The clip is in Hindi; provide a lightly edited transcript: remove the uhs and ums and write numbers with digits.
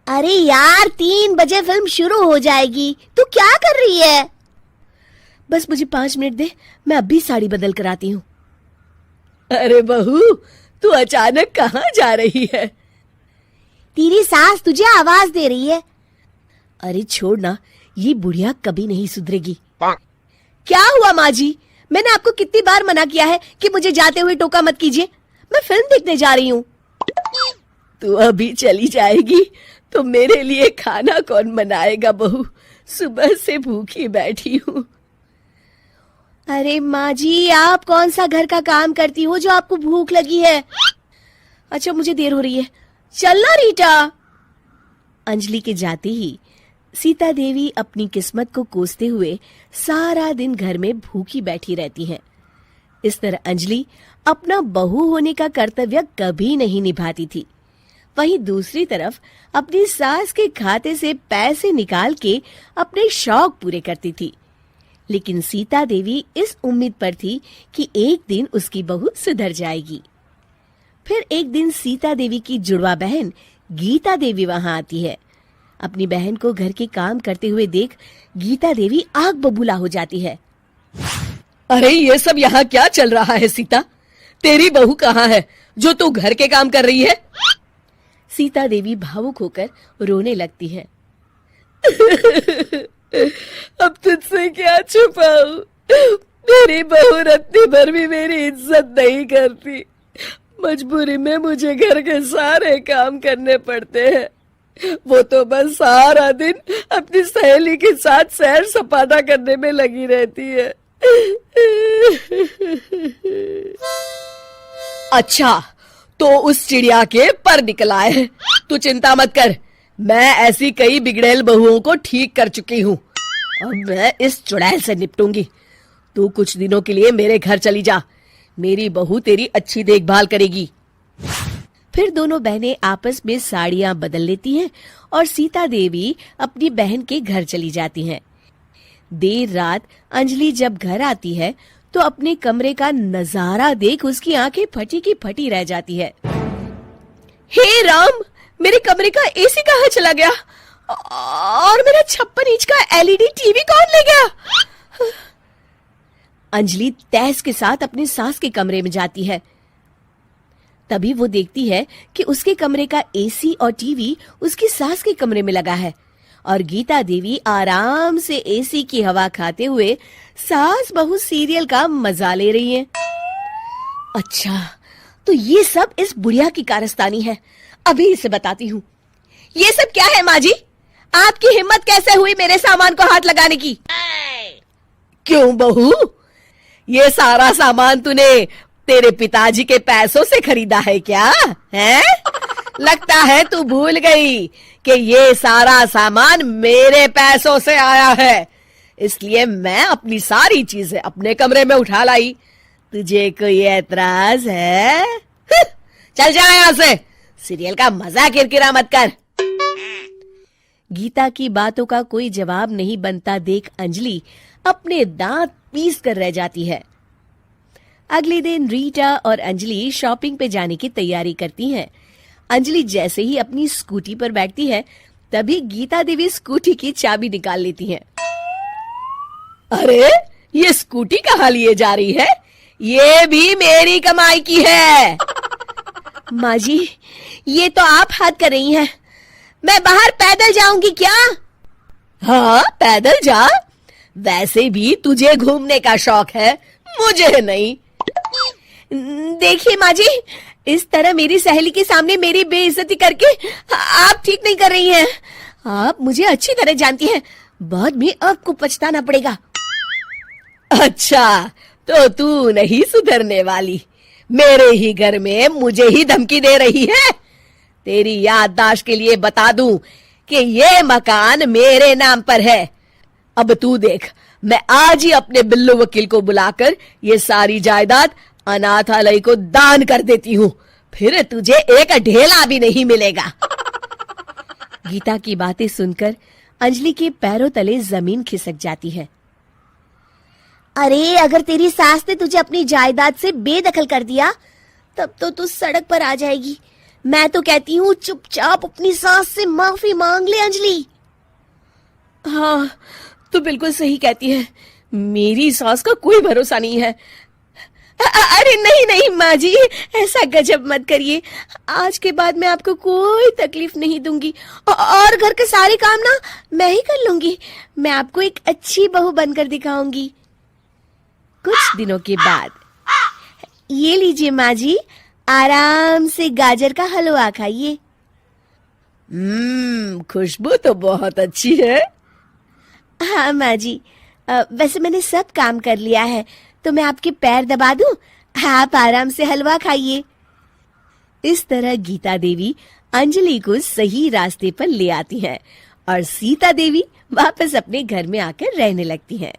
अरे यार 3 बजे फिल्म शुरू हो जाएगी, तू क्या कर रही है? बस मुझे 5 मिनट दे, मैं अभी साड़ी बदल कर आती हूँ। अरे बहू, तू अचानक कहाँ जा रही है? तेरी सास तुझे आवाज दे रही है। अरे छोड़ ना, ये बुढ़िया कभी नहीं सुधरेगी। क्या हुआ माँ जी? मैंने आपको कितनी बार मना किया है कि मुझे जाते हुए टोका मत कीजिए। मैं फिल्म देखने जा रही हूँ। तू अभी चली जाएगी तो मेरे लिए खाना कौन बनाएगा बहू? सुबह से भूखी बैठी हूँ। अरे माँ जी, आप कौन सा घर का काम करती हो जो आपको भूख लगी है? अच्छा, मुझे देर हो रही है, चलना रीटा। अंजलि के जाते ही सीता देवी अपनी किस्मत को कोसते हुए सारा दिन घर में भूखी बैठी रहती हैं। इस तरह अंजलि अपना बहू होने का कर्तव्य कभी नहीं निभाती थी। वहीं दूसरी तरफ अपनी सास के खाते से पैसे निकाल के अपने शौक पूरे करती थी। लेकिन सीता देवी इस उम्मीद पर थी कि एक दिन उसकी बहू सुधर जाएगी। फिर एक दिन सीता देवी की जुड़वा बहन गीता देवी वहां आती है। अपनी बहन को घर के काम करते हुए देख गीता देवी आग बबूला हो जाती है। अरे ये सब यहाँ क्या चल रहा है सीता? तेरी बहू कहाँ है जो तू घर के काम कर रही है? सीता देवी भावुक होकर रोने लगती है। अब तुझसे क्या छुपाऊं? मेरी बहू रत्ती भर भी मेरी इज्जत नहीं करती। मजबूरी में मुझे घर के सारे काम करने पड़ते हैं। वो तो बस सारा दिन अपनी सहेली के साथ सैर सपाटा करने में लगी रहती है। अच्छा, तो उस चिड़िया के पर निकल आए। तू चिंता मत कर, मैं ऐसी कई बिगड़ैल बहुओं को ठीक कर चुकी हूँ। अब मैं इस चुड़ैल से निपटूंगी। तू कुछ दिनों के लिए मेरे घर चली जा, मेरी बहू तेरी अच्छी देखभाल करेगी। फिर दोनों बहनें आपस में साड़ियां बदल लेती हैं और सीता देवी अपनी बहन के घर चली जाती हैं। देर रात अंजलि जब घर आती है तो अपने कमरे का नजारा देख उसकी आंखें फटी की फटी रह जाती है। हे राम, मेरे कमरे का एसी कहाँ चला गया? और मेरा 56 इंच का एलईडी टीवी कौन ले गया? अंजलि तैस के साथ अपनी सास के कमरे में जाती है। तभी वो देखती है कि उसके कमरे का एसी और टीवी उसकी सास के कमरे में लगा है और गीता देवी आराम से एसी की हवा खाते हुए सास बहू सीरियल का मजा ले रही हैं। अच्छा, तो ये सब इस बुढ़िया की कारस्तानी है। अभी इसे बताती हूँ। ये सब क्या है माँ जी? आपकी हिम्मत कैसे हुई मेरे सामान को हाथ लगाने की? क्यों बहू, ये सारा सामान तूने तेरे पिताजी के पैसों से खरीदा है क्या? हैं? लगता है तू भूल गई कि ये सारा सामान मेरे पैसों से आया है, इसलिए मैं अपनी सारी चीजें अपने कमरे में उठा लाई। तुझे कोई एतराज है? चल जा यहाँ से, सीरियल का मजा किरकिरा मत कर। गीता की बातों का कोई जवाब नहीं बनता देख अंजलि अपने दांत पीस कर रह जाती है। अगले दिन रीटा और अंजलि शॉपिंग पे जाने की तैयारी करती हैं। अंजलि जैसे ही अपनी स्कूटी पर बैठती है तभी गीता देवी स्कूटी की चाबी निकाल लेती हैं। अरे, ये स्कूटी कहाँ लिए जा रही है? ये भी मेरी कमाई की है। माँ जी, ये तो आप हद कर रही हैं। मैं बाहर पैदल जाऊंगी क्या? हाँ, पैदल जा। वैसे भी तुझे घूमने का शौक है, मुझे नहीं। देखिए माँ जी, इस तरह मेरी सहेली के सामने मेरी बेइज्जती करके आप ठीक नहीं कर रही हैं। आप मुझे अच्छी तरह जानती हैं, बाद में आपको पछताना पड़ेगा। अच्छा, तो तू नहीं सुधरने वाली, मेरे ही घर में मुझे ही धमकी दे रही है। तेरी याददाश्त के लिए बता दूं कि ये मकान मेरे नाम पर है। अब तू देख, मैं आज ही अपने बिल्लू वकील को बुलाकर ये सारी जायदाद अनाथालय को दान कर देती हूँ, फिर तुझे एक ढेला भी नहीं मिलेगा। गीता की बातें सुनकर अंजलि के पैरों तले जमीन खिसक जाती है। अरे, अगर तेरी सास ने तुझे अपनी जायदाद से बेदखल कर दिया तब तो तू सड़क पर आ जाएगी। मैं तो कहती हूँ चुपचाप अपनी सास से माफी मांग ले अंजलि। हाँ, तो बिल्कुल सही कहती है, मेरी सास का कोई भरोसा नहीं है। अरे नहीं नहीं माँ जी, ऐसा गजब मत करिए, आज के बाद मैं आपको कोई तकलीफ नहीं दूंगी और घर के सारे काम ना मैं ही कर लूंगी। मैं आपको एक अच्छी बहू बनकर दिखाऊंगी। कुछ दिनों के बाद, ये लीजिए माँ जी, आराम से गाजर का हलवा खाइए। खुशबू तो बहुत अच्छी है। हाँ माँ जी, वैसे मैंने सब काम कर लिया है, तो मैं आपके पैर दबा दूं, आप आराम से हलवा खाइए। इस तरह गीता देवी अंजलि को सही रास्ते पर ले आती हैं और सीता देवी वापस अपने घर में आकर रहने लगती हैं।